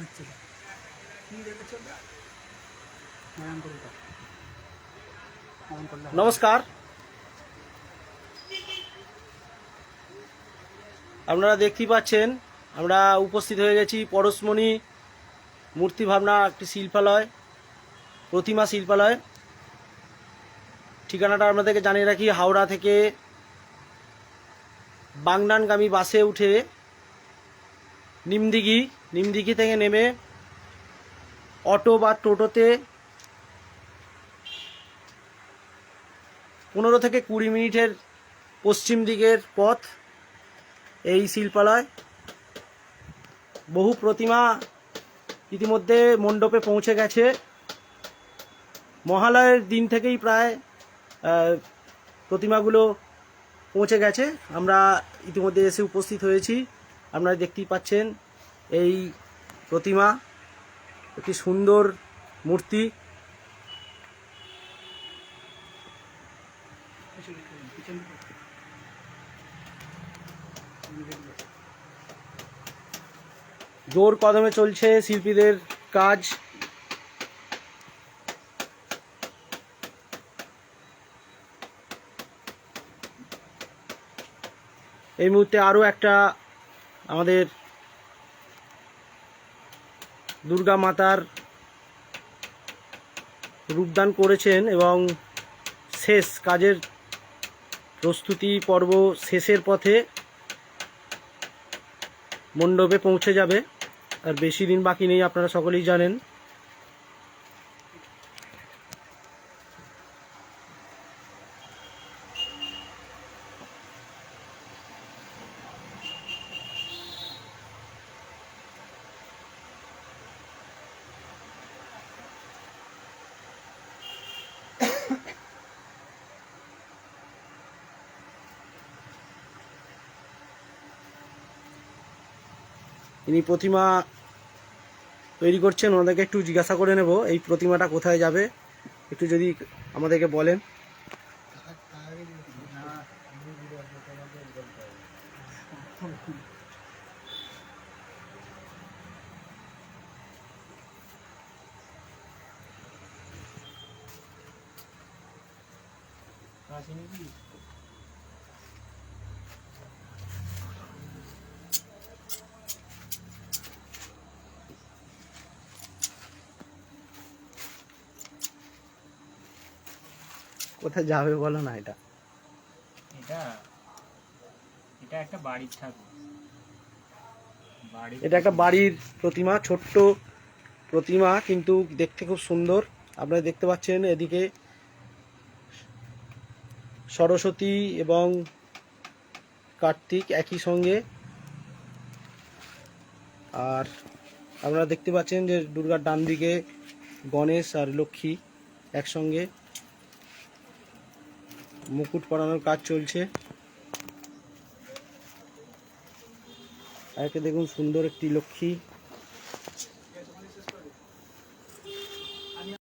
আচ্ছা কি দেখেছো নমস্কার, আপনারা দেখতেই পাচ্ছেন আমরা উপস্থিত হয়ে গেছি পরশমণি মূর্তি ভাবনা একটি শিল্পালয়, প্রতিমা শিল্পালয়। ঠিকানাটা আপনাদেরকে জানিয়ে রাখি, হাওড়া থেকে বাগনানগামী বাসে উঠে নিমদিঘি থেকে নেমে অটো বা টোটোতে 15 থেকে 20 মিনিটের পশ্চিম দিকের পথ এই শিল্পালয়। বহু প্রতিমা ইতিমধ্যে মণ্ডপে পৌঁছে গেছে। মহালয়ের দিন থেকেই প্রায় প্রতিমাগুলো পৌঁছে গেছে। আমরা ইতিমধ্যে এসে উপস্থিত হয়েছি। আপনারা দেখতেই পাচ্ছেন এই প্রতিমা, একটি সুন্দর মূর্তি। জোর কদমে চলছে শিল্পীদের কাজ। এই মুহূর্তে আরও একটা আমাদের দুর্গা মাতার রূপদান করেছেন এবং শেষ কাজের প্রস্তুতি পর্ব শেষের পথে মণ্ডপে পৌঁছে যাবে। আর বেশি দিন বাকি নেই, আপনারা সকলেই জানেন। ইনি প্রতিমা তৈরি করছেন, ওনাদেরকে একটু জিজ্ঞাসা করে নেব এই প্রতিমাটা কোথায় যাবে, একটু যদি আমাদেরকে বলেন। কোথায় যাবে বলো না। এটা এটা এটা একটা বাড়ির ঠাকুর। এটা একটা বাড়ির প্রতিমা, ছোট্ট প্রতিমা কিন্তু দেখতে খুব সুন্দর। আপনারা দেখতে পাচ্ছেন এদিকে সরস্বতী এবং কার্তিক একই সঙ্গে, আর আপনারা দেখতে পাচ্ছেন যে দুর্গার ডান দিকে গণেশ আর লক্ষ্মী একসঙ্গে। মুকুট পরানোর কাজ চলছে। আর দেখুন সুন্দর একটি লক্ষ্মী।